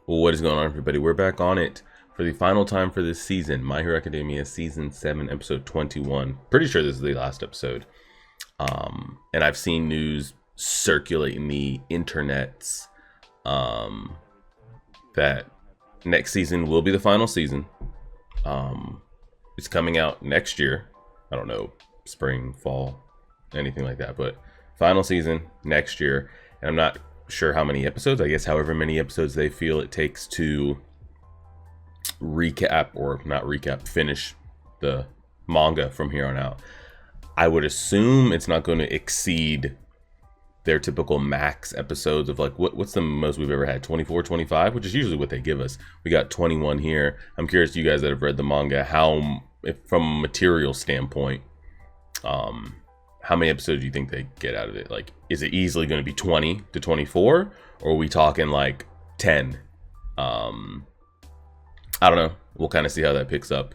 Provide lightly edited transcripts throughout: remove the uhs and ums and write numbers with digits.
Well, what is going on, everybody? We're back on it for the final time for this season. My Hero Academia Season 7, Episode 21. Pretty sure this is the last episode. And I've seen news circulating the internets that next season will be the final season. It's coming out next year. I don't know, spring, fall, anything like that. But final season next year. And I'm not sure how many episodes. I guess however many episodes they feel it takes to recap, or not recap, finish the manga from here on out. I would assume it's not going to exceed their typical max episodes of like what's the most we've ever had, 24, 25, which is usually what they give us. We got 21 here. I'm curious to you guys that have read the manga, how, if from a material standpoint, how many episodes do you think they get out of it? Like, is it easily going to be 20 to 24, or are we talking like 10? I don't know. We'll kind of see how that picks up.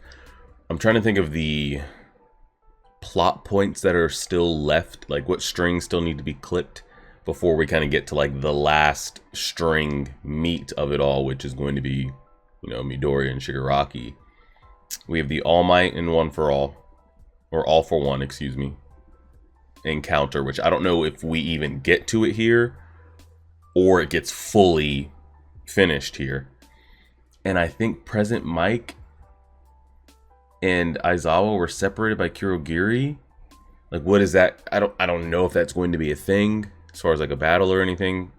I'm trying to think of the plot points that are still left, like what strings still need to be clipped before we kind of get to like the last string meat of it all, which is going to be, you know, Midoriya and Shigaraki. We have the All Might and One for All, or All for One, excuse me, encounter, which I don't know if we even get to it here or it gets fully finished here. And I think Present Mike and Aizawa were separated by Kurogiri. Like, what is that? I don't know if that's going to be a thing as far as like a battle or anything.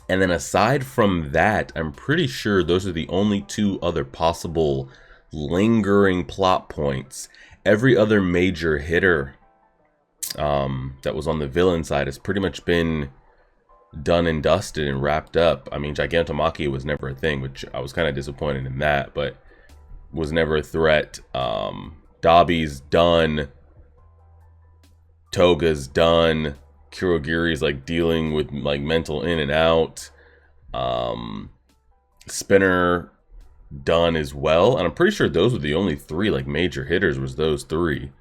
And then aside from that, I'm pretty sure those are the only two other possible lingering plot points. Every other major hitter that was on the villain side has pretty much been done and dusted and wrapped up. I mean, Gigantomachia was never a thing, which I was kind of disappointed in that, but was never a threat. Dabi's done. Toga's done. Kurogiri's like dealing with like mental in and out. Spinner done as well, and I'm pretty sure those were the only three like major hitters, was those three.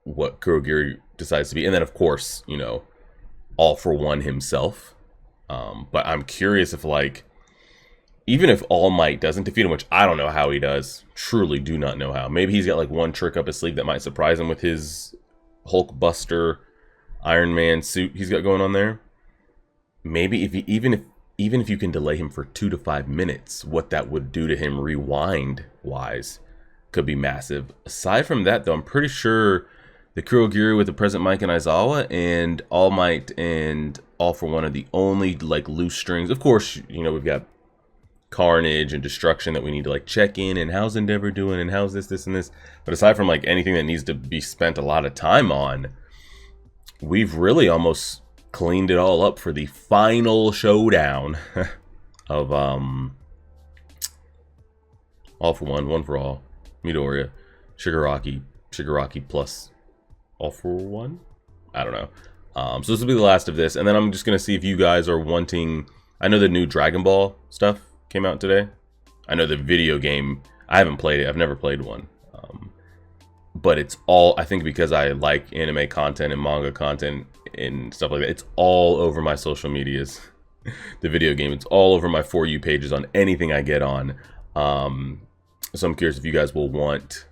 What Kurogiri decides to be, and then of course, you know, All for One himself. But I'm curious if like, even if All Might doesn't defeat him, which I don't know how he does, truly do not know how. Maybe he's got like one trick up his sleeve that might surprise him with his Hulk Buster Iron Man suit he's got going on there. Maybe if he, even if you can delay him for 2 to 5 minutes, what that would do to him rewind wise could be massive. Aside from that though, I'm pretty sure the Kurogiri with the Present Mike and Aizawa and All Might and All for One are the only like loose strings. Of course, you know, we've got Carnage and Destruction that we need to like check in, and how's Endeavor doing, and how's this and this. But aside from like anything that needs to be spent a lot of time on, we've really almost cleaned it all up for the final showdown of All for One, One for All, Midoriya, Shigaraki plus All for One? I don't know. So this will be the last of this, and then I'm just gonna see if you guys are wanting. I know the new Dragon Ball stuff came out today. I know the video game, I haven't played it. I've never played one. But it's all, I think because I like anime content and manga content and stuff like that, it's all over my social medias. The video game, it's all over my For You pages on anything I get on. So I'm curious if you guys will want.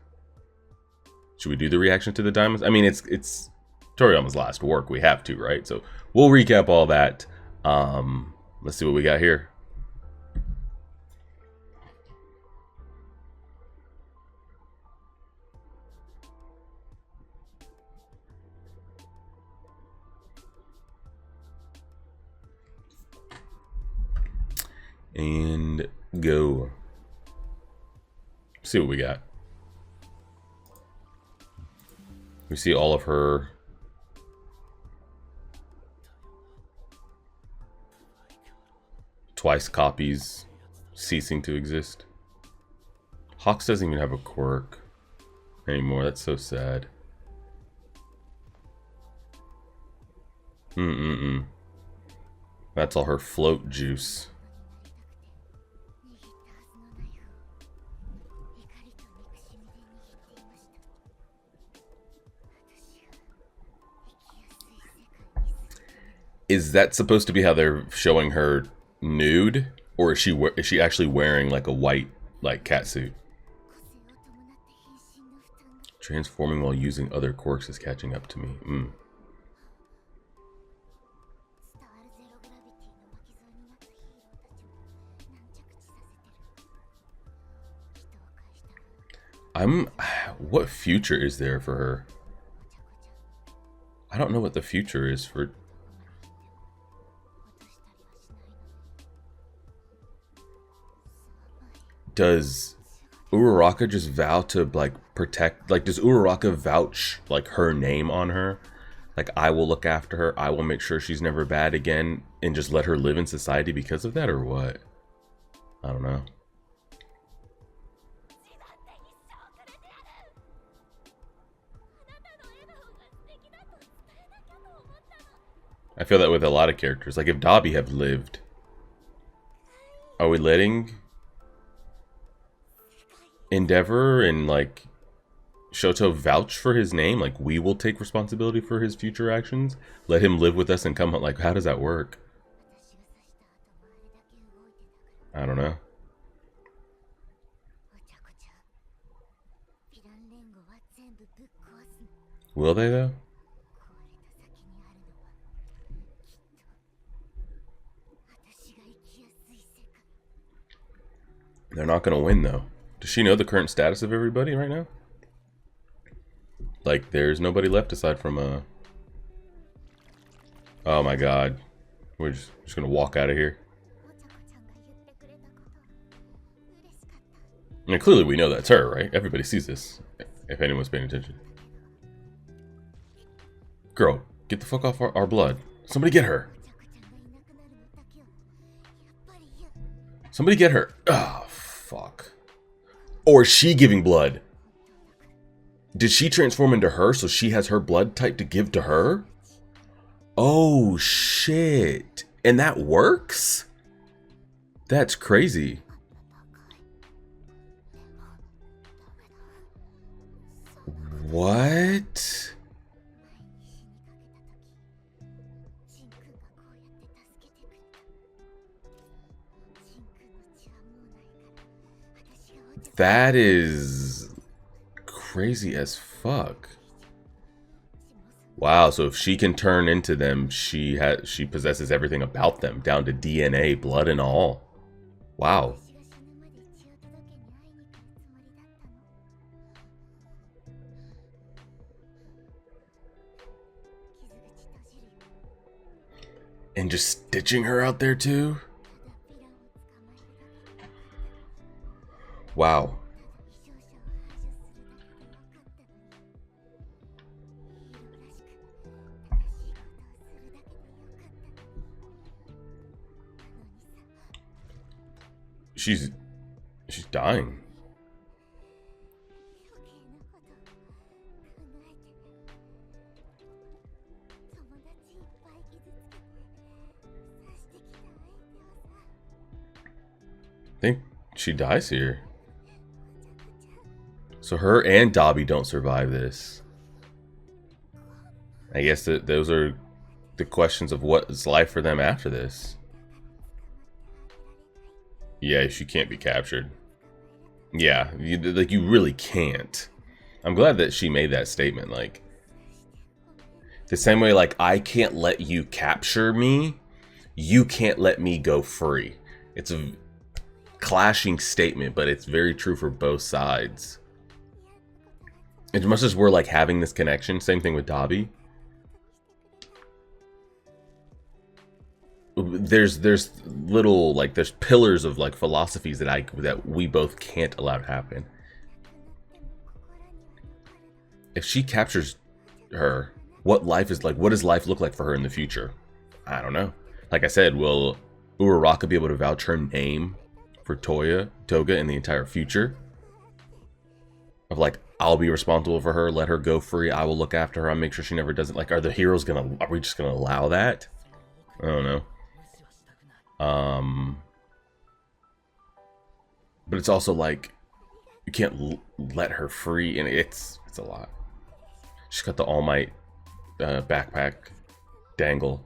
Should we do the reaction to the diamonds? I mean, it's Toriyama's last work. We have to, right? So we'll recap all that. Let's see what we got here. And go. See what we got. We see all of her twice copies ceasing to exist. Hawks doesn't even have a quirk anymore. That's so sad. That's all her float juice. Is that supposed to be how they're showing her nude, or is she actually wearing like a white like catsuit? Transforming while using other quirks is catching up to me. What future is there for her? I don't know what the future is for. Does Uraraka just vow to like protect, like does Uraraka vouch like her name on her? Like, I will look after her, I will make sure she's never bad again, and just let her live in society because of that, or what? I don't know. I feel that with a lot of characters. Like, if Dabi have lived, are we letting Endeavor and like Shoto vouch for his name? Like, we will take responsibility for his future actions, let him live with us and come. Like, how does that work? I don't know. Will they though? They're not gonna win though. Does she know the current status of everybody right now? Like, there's nobody left aside from oh my god. We're just gonna walk out of here. I mean, clearly we know that's her, right? Everybody sees this, if anyone's paying attention. Girl, get the fuck off our blood. Somebody get her. Somebody get her. Oh, fuck. Or is she giving blood? Did she transform into her so she has her blood type to give to her? Oh, shit. And that works? That's crazy. What? That is crazy as fuck. Wow, so if she can turn into them, she possesses everything about them, down to DNA, blood and all. Wow. And just stitching her out there too? Wow. She's dying. I think she dies here. So her and Dabi don't survive this. I guess that those are the questions of what is life for them after this. Yeah, she can't be captured. Yeah, you really can't. I'm glad that she made that statement. Like, the same way, like, I can't let you capture me, you can't let me go free. It's a clashing statement, but it's very true for both sides. As much as we're like having this connection, same thing with Dabi. There's little, like, there's pillars of like philosophies that we both can't allow to happen. If she captures her, what life is like, what does life look like for her in the future? I don't know. Like I said, will Uraraka be able to vouch her name for Toga in the entire future? Of like, I'll be responsible for her, let her go free, I will look after her, I'll make sure she never does it. Like, are the heroes are we just gonna allow that? I don't know. But it's also like, you can't let her free, and it's a lot. She's got the All Might backpack dangle.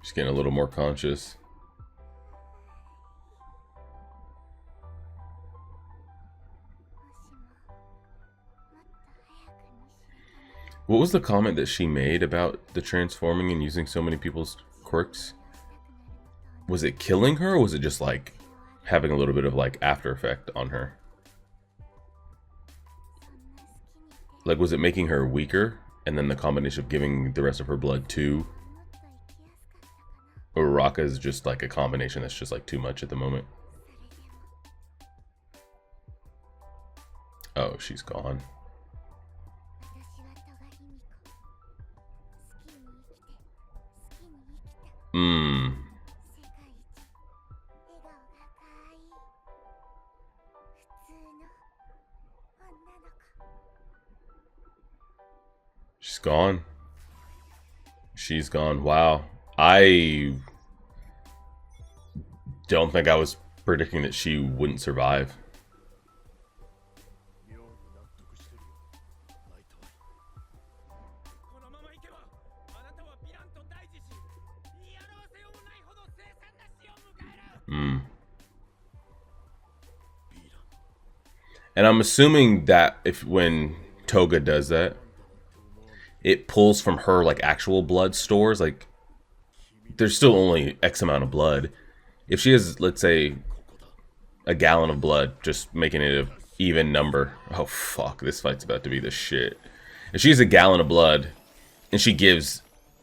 She's getting a little more conscious. What was the comment that she made about the transforming and using so many people's quirks? Was it killing her, or was it just like having a little bit of like after effect on her? Like, was it making her weaker, and then the combination of giving the rest of her blood to Uraraka is just like a combination that's just like too much at the moment? Oh, she's gone. She's gone. She's gone. Wow. I don't think I was predicting that she wouldn't survive. And I'm assuming that if when Toga does that, it pulls from her like actual blood stores. Like, there's still only X amount of blood. If she has, let's say, a gallon of blood, just making it an even number. Oh fuck, this fight's about to be the shit. If she has a gallon of blood and she gives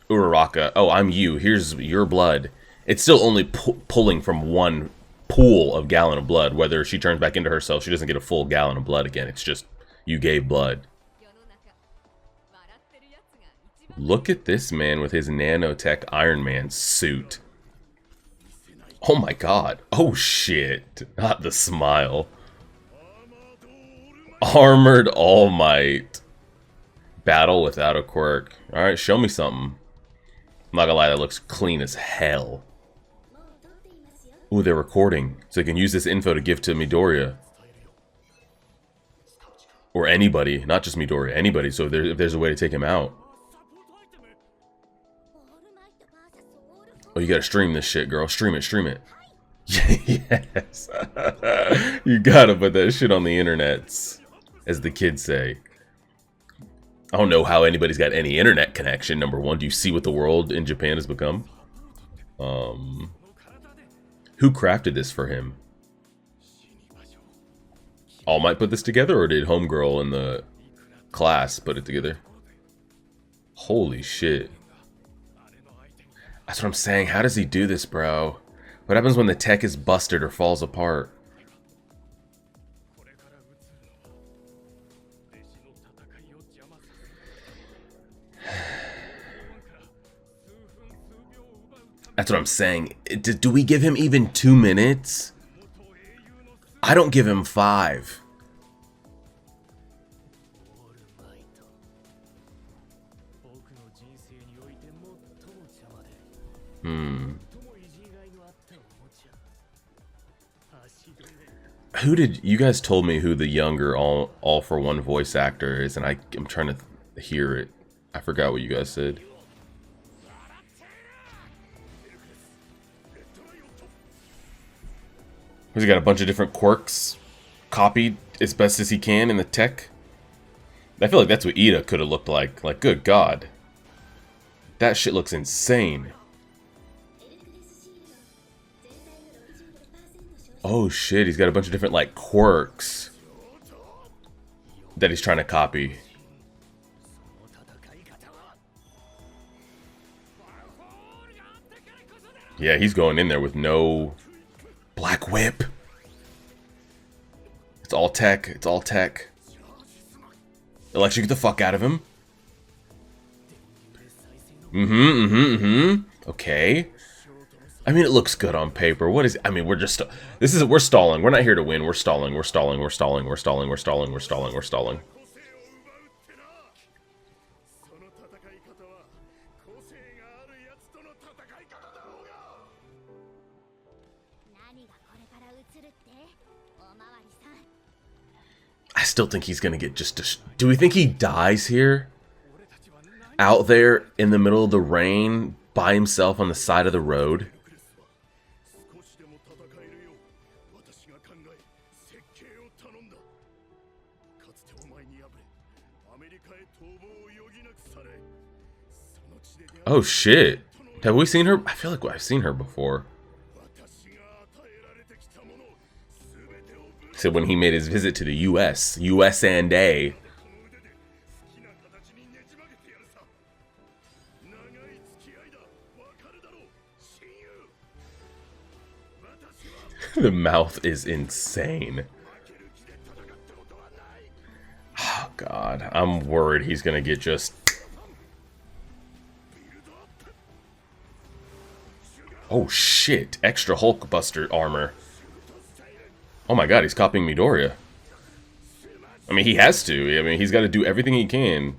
Uraraka, oh, I'm you, here's your blood, it's still only pulling from one pool of gallon of blood. Whether she turns back into herself, she doesn't get a full gallon of blood again. It's just you gave blood. Look at this man with his nanotech Iron Man suit. Oh my god. Oh shit. Not the smile. Armored All Might. Battle without a quirk. Alright, show me something. I'm not gonna lie, that looks clean as hell. Ooh, they're recording. So they can use this info to give to Midoriya. Or anybody. Not just Midoriya. Anybody. So if there's a way to take him out. Oh, you gotta stream this shit, girl. Stream it, stream it. Yes. You gotta put that shit on the internets, as the kids say. I don't know how anybody's got any internet connection, number one. Do you see what the world in Japan has become? Who crafted this for him? All Might put this together, or did Homegirl in the class put it together? Holy shit. That's what I'm saying. How does he do this, bro? What happens when the tech is busted or falls apart? That's what I'm saying. Do we give him even 2 minutes? I don't give him 5. Who did you guys told me who the younger all for one voice actor is, and I'm trying to hear it. I forgot what you guys said. He's got a bunch of different quirks copied as best as he can in the tech. I feel like that's what Ida could have looked like. Like, good God. That shit looks insane. Oh shit, he's got a bunch of different, like, quirks that he's trying to copy. Yeah, he's going in there with no Black Whip. It's all tech. It's all tech. Electrocute the fuck out of him. Okay. I mean, it looks good on paper. What is... I mean, we're just... We're stalling. We're not here to win. We're stalling. We're stalling. We're stalling. We're stalling. We're stalling. We're stalling. We're stalling. I still think he's gonna get just... Do we think he dies here? Out there in the middle of the rain, by himself on the side of the road. Oh shit. Have we seen her? I feel like I've seen her before. So when he made his visit to the US and A. The mouth is insane. Oh god, I'm worried he's gonna get just... Oh shit, extra Hulkbuster armor. Oh my god, he's copying Midoriya. I mean, he has to. I mean, he's got to do everything he can.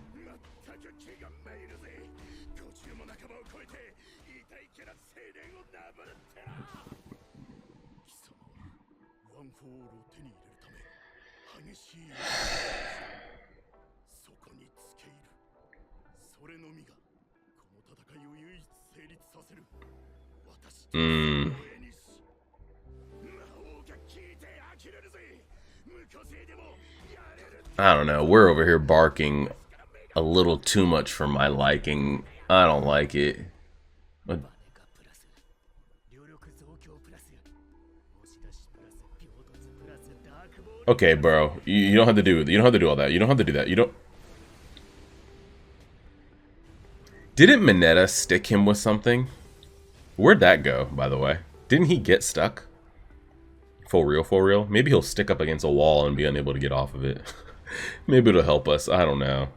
I don't know. We're over here barking a little too much for my liking. I don't like it. But... Okay, bro. You don't have to do. You don't have to do all that. You don't have to do that. You don't. Didn't Mineta stick him with something? Where'd that go, by the way? Didn't he get stuck? For real, for real? Maybe he'll stick up against a wall and be unable to get off of it. Maybe it'll help us. I don't know.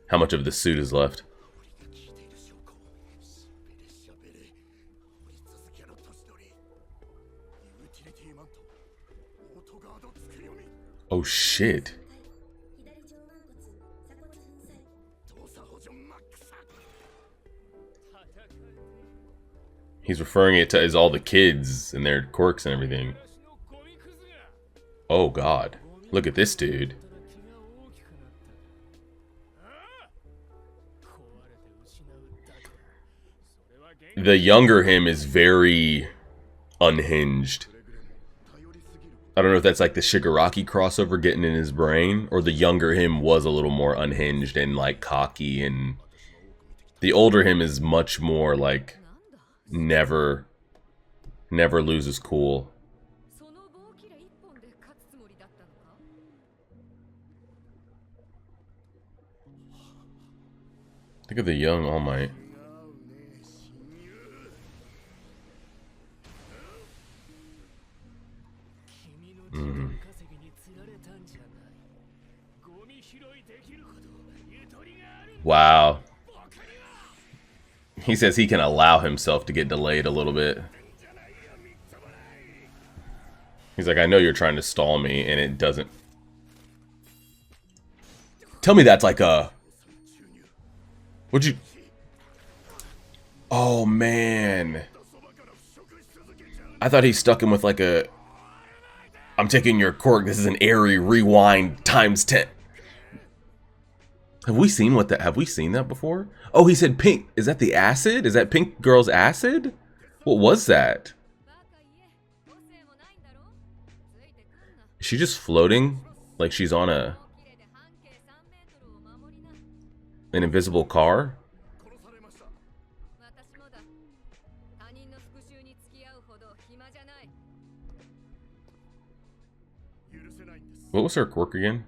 How much of the suit is left? Oh shit. He's referring it to as all the kids and their quirks and everything. Oh god. Look at this dude. The younger him is very unhinged. I don't know if that's like the Shigaraki crossover getting in his brain, or the younger him was a little more unhinged and like cocky, and the older him is much more like never loses cool. Think of the young All Might. Wow. He says he can allow himself to get delayed a little bit. He's like, I know you're trying to stall me, and it doesn't. Tell me that's like a... What'd you... Oh, man. I thought he stuck him with like a... I'm taking your quirk. This is an airy rewind times 10. Have we seen what that? Have we seen that before? Oh, he said pink. Is that the acid? Is that Pink Girl's acid? What was that? Is she just floating? Like she's on an invisible car? What was her quirk again?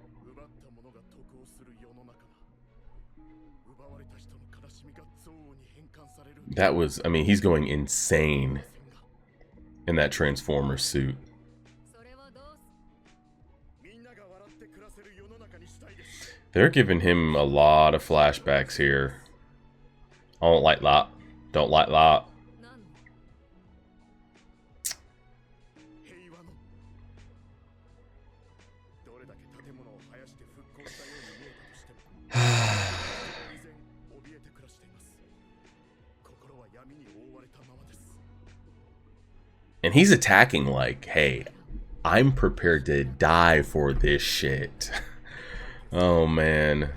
That was, I mean, he's going insane in that Transformer suit. They're giving him a lot of flashbacks here. I don't like that. Don't like that. And he's attacking like, hey, I'm prepared to die for this shit. Oh, man.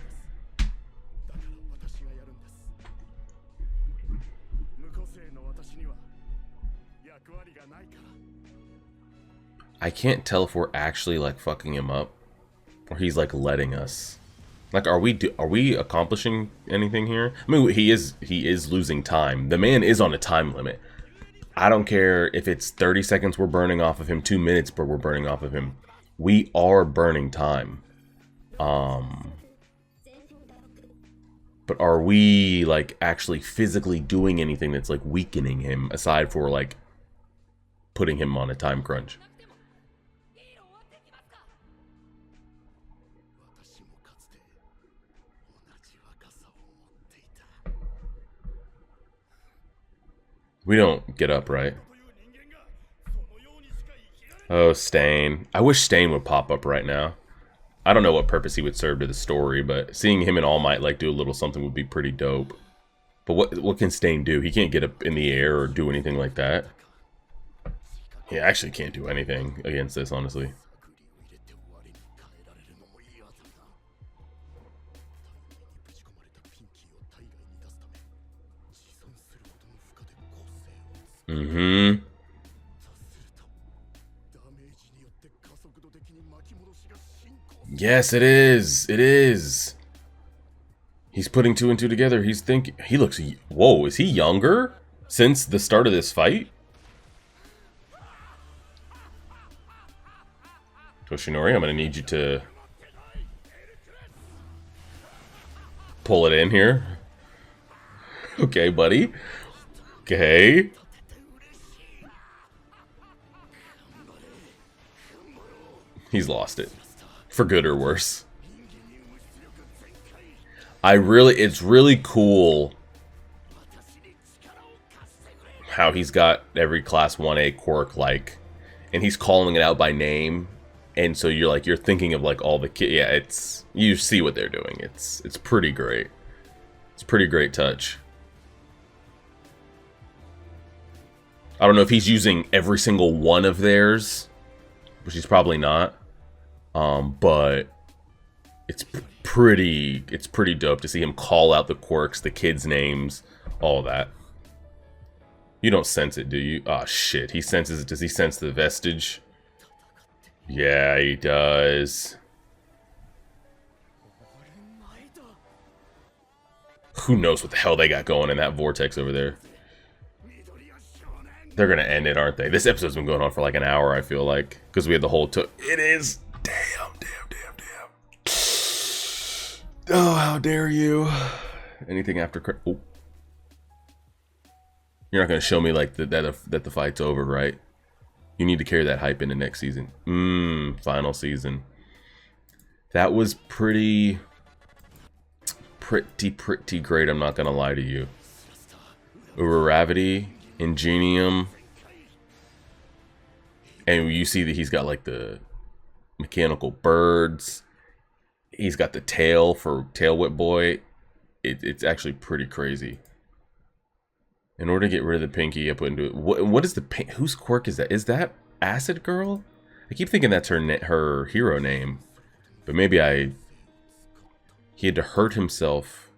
I can't tell if we're actually like fucking him up or he's like letting us. Like, are we accomplishing anything here? I mean, he is losing time. The man is on a time limit. I don't care if it's 30 seconds we're burning off of him, 2 minutes but we're burning off of him. We are burning time. But are we like actually physically doing anything that's like weakening him aside for like putting him on a time crunch? We don't get up, right? Oh, Stain. I wish Stain would pop up right now. I don't know what purpose he would serve to the story, but seeing him and All Might like do a little something would be pretty dope. But what can Stain do? He can't get up in the air or do anything like that. He actually can't do anything against this, honestly. Mm-hmm. Yes, it is. It is. He's putting 2 and 2 together. He's thinking. He looks. Whoa, is he younger since the start of this fight? Toshinori, I'm gonna need you to pull it in here. Okay, buddy. Okay. He's lost it. For good or worse. It's really cool how he's got every class 1A quirk like, and he's calling it out by name, and so you're thinking of like all the yeah, you see what they're doing. It's pretty great. It's a pretty great touch. I don't know if he's using every single one of theirs, which he's probably not. But it's pretty dope to see him call out the quirks, the kids' names, all that. You don't sense it, do you? Oh shit, he senses it. Does he sense the vestige? Yeah, he does. Who knows what the hell they got going in that vortex over there? They're gonna end it, aren't they? This episode's been going on for like an hour, I feel like. Because we had the whole... It is... Damn. Oh, how dare you. Anything after... Oh. You're not gonna show me like that the fight's over, right? You need to carry that hype into next season. Final season. That was pretty great, I'm not gonna lie to you. Uberavity, Ingenium, and you see that he's got like the mechanical birds. He's got the tail for Tail Whip Boy. It's actually pretty crazy. In order to get rid of the pinky, I put into it. What is the pink? Whose quirk is that? Is that Acid Girl? I keep thinking that's her hero name, but maybe he had to hurt himself.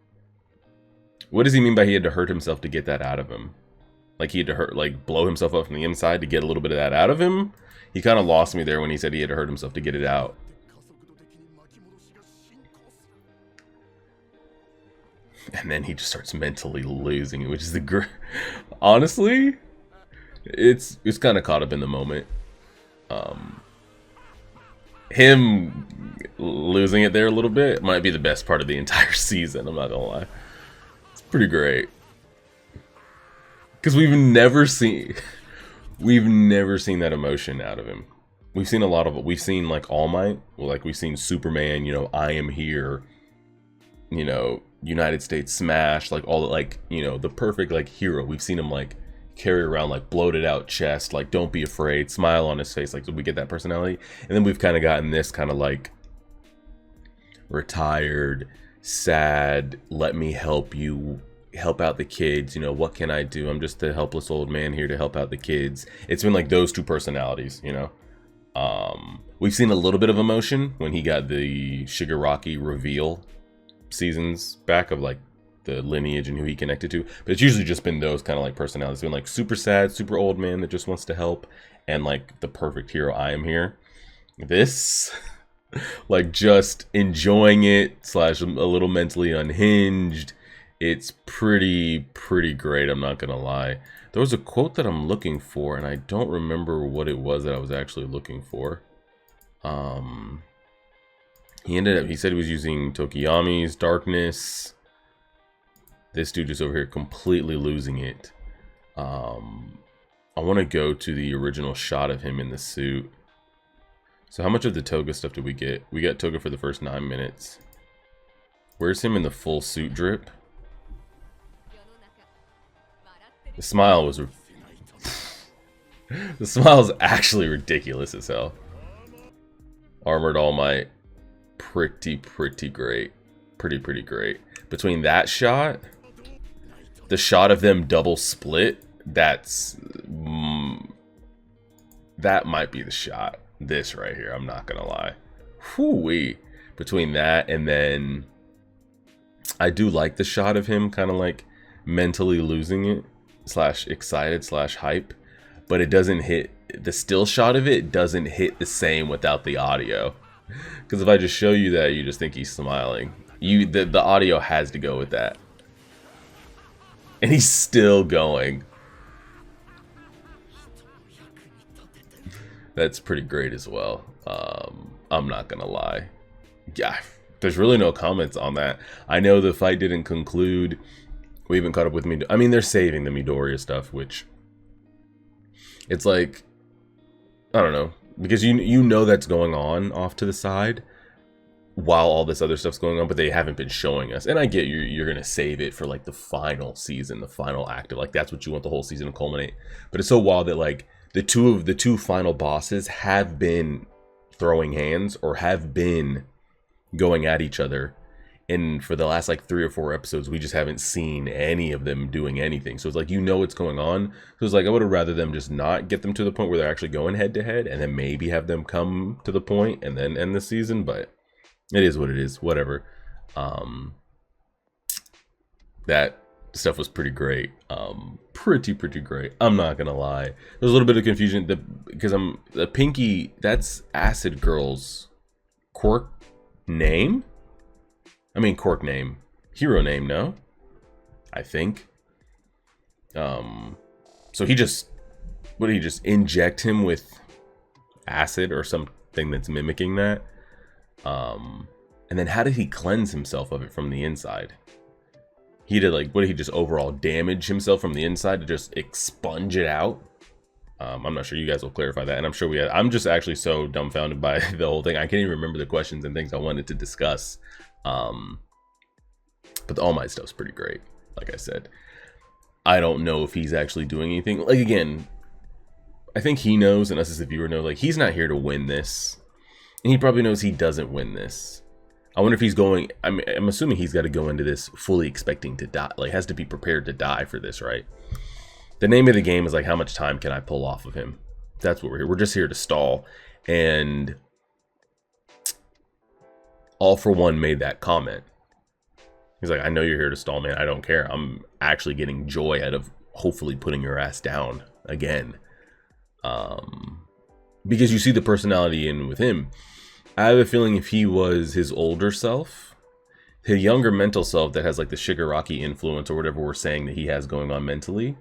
What does he mean by he had to hurt himself to get that out of him? Like he had to blow himself up from the inside to get a little bit of that out of him? He kind of lost me there when he said he had to hurt himself to get it out. And then he just starts mentally losing it, which is honestly, it's kind of caught up in the moment. Him losing it there a little bit might be the best part of the entire season. I'm not gonna lie, it's pretty great because we've never seen that emotion out of him. We've seen a lot of it. We've seen like All Might, like we've seen Superman. You know, I am here. You know, United States Smash, like all the, like, you know, the perfect like hero. We've seen him like carry around like bloated out chest, like don't be afraid, smile on his face, like so we get that personality. And then we've kind of gotten this kind of like retired, sad, let me help you, help out the kids, you know, what can I do? I'm just a helpless old man here to help out the kids. It's been like those two personalities, you know. We've seen a little bit of emotion when he got the Shigaraki reveal seasons back of like the lineage and who he connected to. But it's usually just been those kind of like personalities. It's been like super sad, super old man that just wants to help, and like the perfect hero, I am here. This, like, just enjoying it / a little mentally unhinged. It's pretty great, I'm not gonna lie. There was a quote that I'm looking for, and I don't remember what it was that I was actually looking for. He said he was using Tokiyami's Darkness. This dude is over here completely losing it. I want to go to the original shot of him in the suit. So how much of the Toga stuff did we get? We got Toga for the first 9 minutes. Where's him in the full suit drip? The smile was... the smile's actually ridiculous as hell. Armored All Might. Pretty great. Pretty great. Between that shot, the shot of them double split, that's... that might be the shot. This right here, I'm not gonna lie. Whoo-wee. Between that and then... I do like the shot of him kind of like mentally losing it. / excited / hype. But it doesn't hit... the still shot of it doesn't hit the same without the audio. Because if I just show you that, you just think he's smiling. The audio has to go with that. And he's still going. That's pretty great as well. I'm not gonna lie. Yeah, there's really no comments on that. I know the fight didn't conclude. We haven't caught up with me. I mean, they're saving the Midoriya stuff, which... it's like... I don't know. Because you know that's going on off to the side while all this other stuff's going on, but they haven't been showing us. And I get you're gonna save it for like the final season, the final act of, like, that's what you want the whole season to culminate. But it's so wild that like the two final bosses have been throwing hands or have been going at each other. And for the last like 3 or 4 episodes, we just haven't seen any of them doing anything. So it's like, you know what's going on. So it's like, I would have rather them just not get them to the point where they're actually going head to head, and then maybe have them come to the point and then end the season. But it is what it is. Whatever. That stuff was pretty great. Pretty great. I'm not gonna lie. There's a little bit of confusion because the Pinky. That's Acid Girl's quirk name. I mean, quirk name. Hero name, no? I think. So he just... what did he just inject him with acid or something that's mimicking that? And then how did he cleanse himself of it from the inside? He did like... what did he just overall damage himself from the inside to just expunge it out? I'm not sure, you guys will clarify that. And I'm sure I'm just actually so dumbfounded by the whole thing. I can't even remember the questions and things I wanted to discuss. But the All Might stuff's pretty great. Like I said, I don't know if he's actually doing anything. Like, again, I think he knows, and us as a viewer know, like, he's not here to win this, and he probably knows he doesn't win this. I wonder if he's going... I'm assuming he's got to go into this fully expecting to die. Like, has to be prepared to die for this, right? The name of the game is like, how much time can I pull off of him? That's what we're here. We're just here to stall. And All For One made that comment. He's like, I know you're here to stall, man. I don't care. I'm actually getting joy out of hopefully putting your ass down again. Because you see the personality in with him. I have a feeling if he was his older self, his younger mental self that has like the Shigaraki influence or whatever we're saying that he has going on mentally,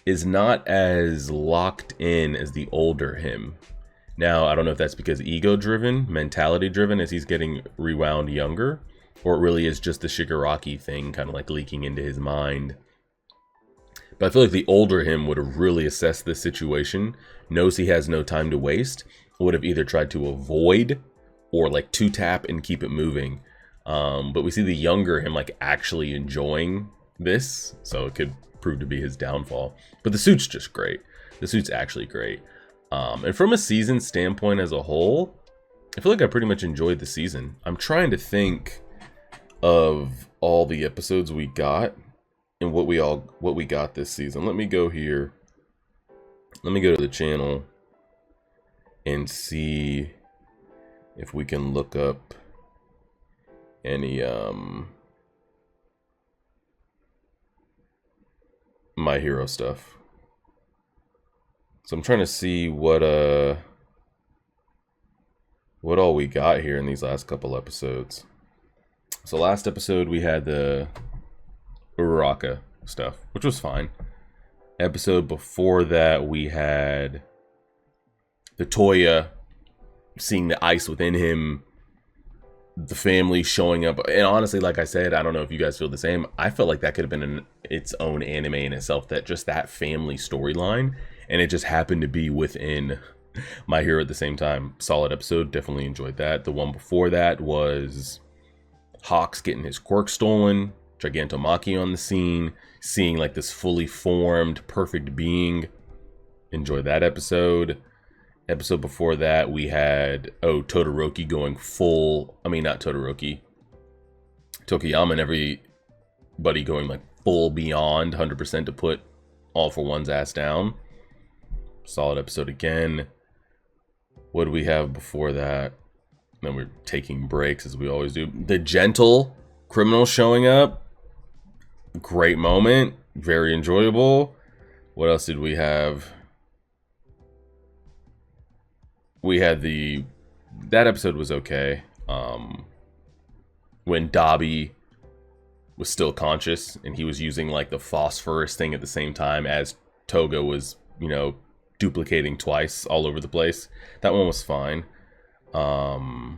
is not as locked in as the older him. Now, I don't know if that's because ego-driven, mentality-driven as he's getting rewound younger, or it really is just the Shigaraki thing kind of like leaking into his mind. But I feel like the older him would have really assessed this situation, knows he has no time to waste, would have either tried to avoid or like two-tap and keep it moving. But we see the younger him like actually enjoying this, so it could prove to be his downfall. But the suit's just great. The suit's actually great. And from a season standpoint as a whole, I feel like I pretty much enjoyed the season. I'm trying to think of all the episodes we got and what we got this season. Let me go here. Let me go to the channel and see if we can look up any My Hero stuff. So I'm trying to see what all we got here in these last couple episodes. So last episode we had the Uraraka stuff, which was fine. Episode before that we had the Toya seeing the ice within him, the family showing up, and honestly, like I said, I don't know if you guys feel the same. I felt like that could have been its own anime in itself, that just that family storyline, and it just happened to be within My Hero at the same time. Solid episode, definitely enjoyed that. The one before that was Hawks getting his quirk stolen, Gigantomachia on the scene, seeing like this fully formed, perfect being. Enjoyed that episode. Episode before that, we had, Todoroki going full, not Todoroki, Tokiyama and everybody going like full beyond 100% to put All for One's ass down. Solid episode again. What do we have before that? Then we're taking breaks as we always do. The gentle criminal showing up. Great moment. Very enjoyable. What else did we have? We had that episode was okay. When Dabi was still conscious and he was using like the phosphorus thing at the same time as Toga was, duplicating twice all over the place. That one was fine. The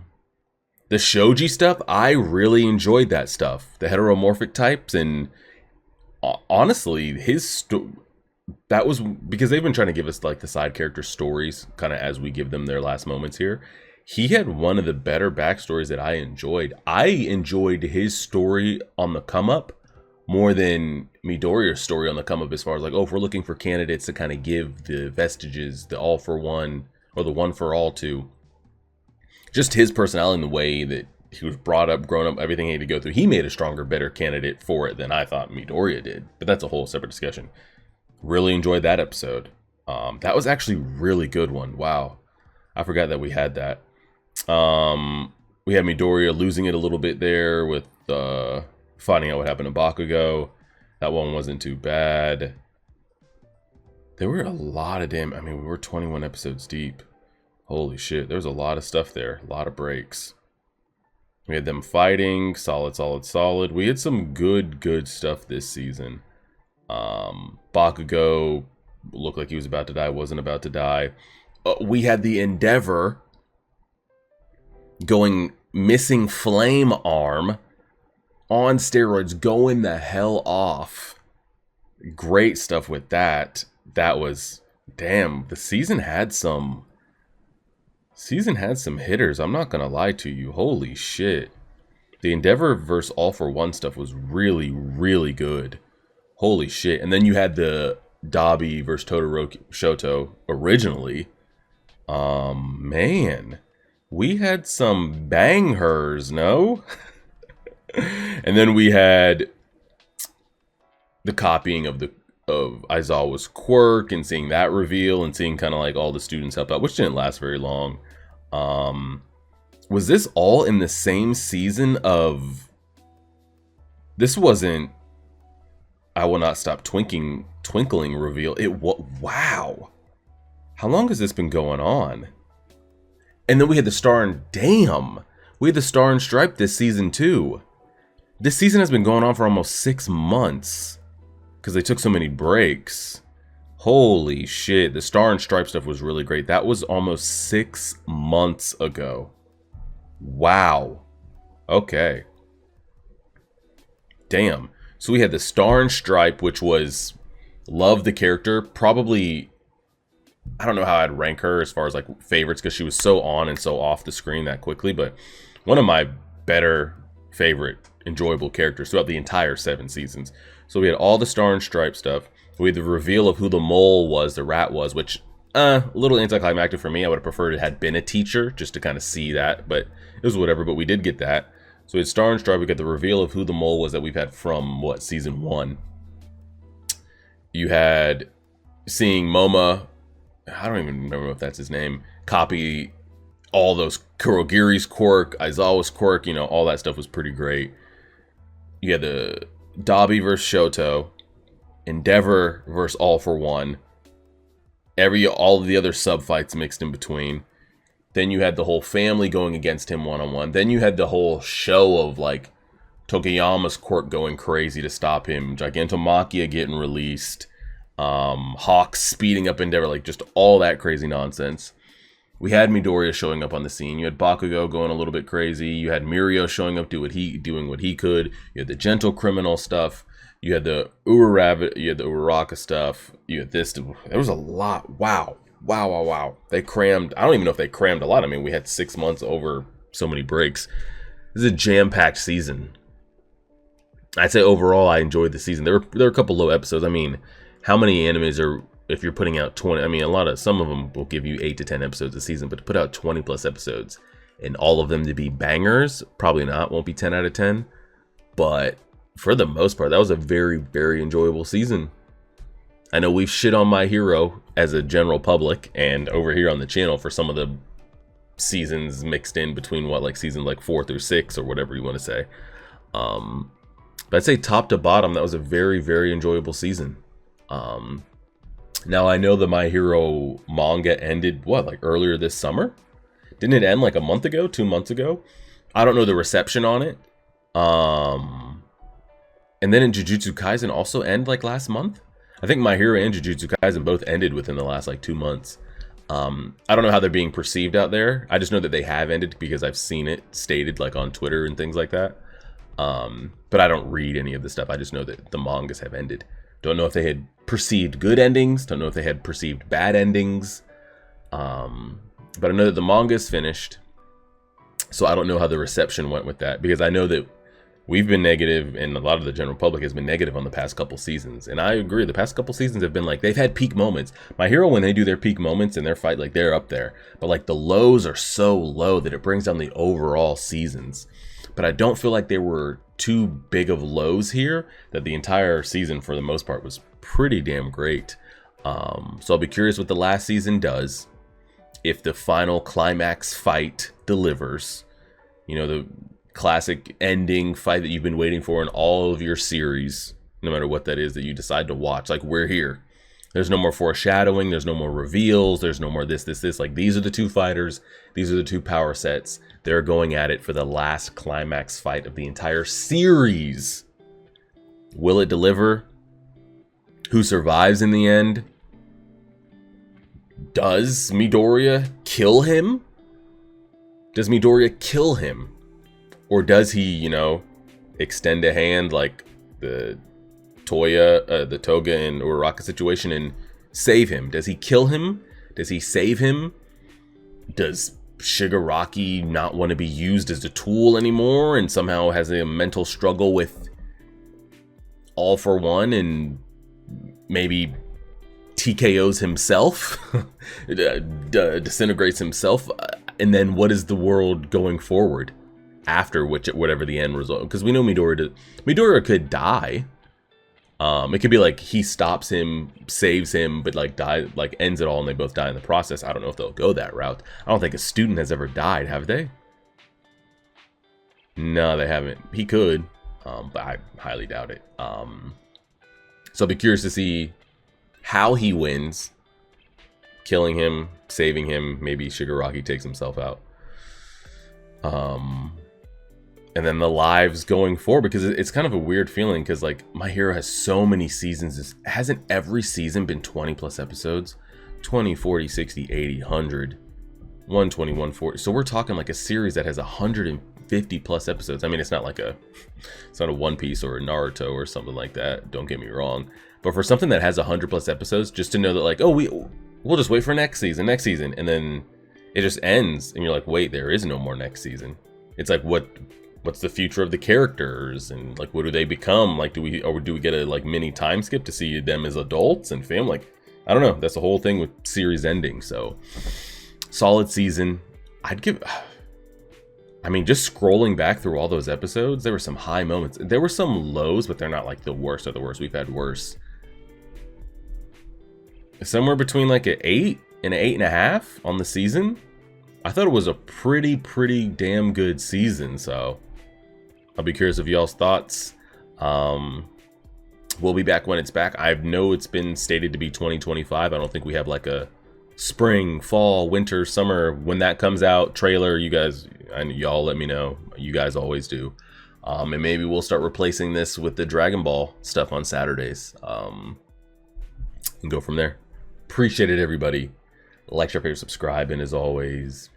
shoji stuff, I really enjoyed that stuff. The heteromorphic types, and honestly, that was because they've been trying to give us like the side character stories kind of as we give them their last moments here. He had one of the better backstories that I enjoyed. I enjoyed his story on the come up more than Midoriya's story on the come up, as far as like, if we're looking for candidates to kind of give the vestiges, the all for one or the one for all to, just his personality and the way that he was brought up, grown up, everything he had to go through. He made a stronger, better candidate for it than I thought Midoriya did. But that's a whole separate discussion. Really enjoyed that episode. That was actually a really good one. Wow. I forgot that we had that. We had Midoriya losing it a little bit there with finding out what happened to Bakugo. That one wasn't too bad. There were a lot of we were 21 episodes deep. Holy shit, there was a lot of stuff there. A lot of breaks. We had them fighting. Solid. We had some good stuff this season. Bakugo looked like he was about to die, wasn't about to die. We had the Endeavor going missing flame arm on steroids, going the hell off. Great stuff with that. That was, damn, the season had some hitters. I'm not gonna lie to you. Holy shit. The Endeavor versus All for One stuff was really good. Holy shit. And then you had the Dabi versus Todoroki Shoto originally. Man. We had some bangers, no? And then we had the copying of Aizawa's quirk and seeing that reveal and seeing kind of like all the students help out, which didn't last very long. Was this all in the same season of... This wasn't I Will Not Stop Twinkling reveal. Wow. How long has this been going on? And then we had the Star and... Damn. We had the Star and Stripe this season too. This season has been going on for almost 6 months. Because they took so many breaks. Holy shit. The Star and Stripe stuff was really great. That was almost 6 months ago. Wow. Okay. Damn. So we had the Star and Stripe, which was... Love the character. Probably... I don't know how I'd rank her as far as like favorites, because she was so on and so off the screen that quickly. But one of my better favorite enjoyable characters throughout the entire 7 seasons. So we had all the Star and Stripe stuff. We had the reveal of who the mole was, the rat was, which a little anticlimactic for me. I would have preferred it had been a teacher just to kind of see that, but it was whatever. But we did get that. So we had Star and Stripe. We got the reveal of who the mole was that we've had from season 1. You had seeing Moma, I don't even remember if that's his name, copy all those Kurogiri's quirk, Aizawa's quirk, all that stuff was pretty great. You had the Dabi versus Shoto. Endeavor versus All for One, all of the other sub fights mixed in between. Then you had the whole family going against him one-on-one. Then you had the whole show of like Tokiyama's court going crazy to stop him, Gigantomachia getting released, Hawk speeding up Endeavor, like just all that crazy nonsense. We had Midoriya showing up on the scene. You had Bakugo going a little bit crazy. You had Mirio showing up, doing what he could. You had the gentle criminal stuff. You had the Uraraka stuff. You had this. There was a lot. Wow. They crammed. I don't even know if they crammed a lot. I mean, we had 6 months over so many breaks. This is a jam-packed season. I'd say overall, I enjoyed the season. There were a couple low episodes. I mean, how many animes are, if you're putting out 20, I mean, some of them will give you 8 to 10 episodes a season, but to put out 20 plus episodes and all of them to be bangers, probably not, won't be 10 out of 10. But for the most part, that was a very, very enjoyable season. I know we've shit on My Hero as a general public and over here on the channel for some of the seasons mixed in between season 4 through 6 or whatever you want to say. But I'd say top to bottom, that was a very, very enjoyable season. Now I know the My Hero manga ended earlier this summer. Didn't it end a month ago, 2 months ago? I don't know the reception on it. And then in Jujutsu Kaisen also end last month. I think My Hero and Jujutsu Kaisen both ended within the last 2 months. I don't know how they're being perceived out there. I just know that they have ended because I've seen it stated on Twitter and things like that. But I don't read any of the stuff. I just know that the mangas have ended. Don't know if they had perceived good endings. Don't know if they had perceived bad endings. But I know that the manga is finished. So I don't know how the reception went with that. Because I know that we've been negative and a lot of the general public has been negative on the past couple seasons. And I agree. The past couple seasons have been they've had peak moments. My Hero, when they do their peak moments in their fight, they're up there. But the lows are so low that it brings down the overall seasons. But I don't feel like there were too big of lows here, that the entire season for the most part was pretty damn great. So I'll be curious what the last season does, if the final climax fight delivers, the classic ending fight that you've been waiting for in all of your series, no matter what that is that you decide to watch. We're here. There's no more foreshadowing. There's no more reveals. There's no more this. These are the two fighters. These are the two power sets. They're going at it for the last climax fight of the entire series. Will it deliver? Who survives in the end? Does Midoriya kill him? Does Midoriya kill him? Or does he, extend a hand like the Toga and Uraraka situation and save him? Does he kill him? Does he save him? Does Shigaraki not want to be used as a tool anymore and somehow has a mental struggle with All for One and maybe TKOs himself, disintegrates himself? And then what is the world going forward after whatever the end result? Because we know Midoriya could die. It could be he stops him, saves him, but ends it all and they both die in the process. I don't know if they'll go that route. I don't think a student has ever died, have they? No, they haven't. He could, but I highly doubt it. So I'll be curious to see how he wins. Killing him, saving him, maybe Shigaraki takes himself out. And then the lives going forward, because it's kind of a weird feeling, because My Hero has so many seasons. Hasn't every season been 20 plus episodes? 20, 40, 60, 80, 100, 120, 140. So we're talking a series that has 150 plus episodes. I mean, it's not it's not a One Piece or a Naruto or something like that. Don't get me wrong. But for something that has 100 plus episodes, just to know that we'll just wait for next season, and then it just ends, and you're wait, there is no more next season. It's what's the future of the characters, and what do they become? Do we get a mini time skip to see them as adults and fam? I don't know. That's the whole thing with series ending. So solid season. I'd give. I mean, just scrolling back through all those episodes, there were some high moments. There were some lows, but they're not the worst of the worst. We've had worse. Somewhere between an 8 and an 8.5 on the season. I thought it was a pretty damn good season. So I'll be curious of y'all's thoughts. We'll be back when it's back. I know it's been stated to be 2025. I don't think we have like a spring, fall, winter, summer. When that comes out, trailer, you guys, and y'all let me know. You guys always do. And maybe we'll start replacing this with the Dragon Ball stuff on Saturdays. And go from there. Appreciate it, everybody. Like, share, favorite, subscribe, and as always,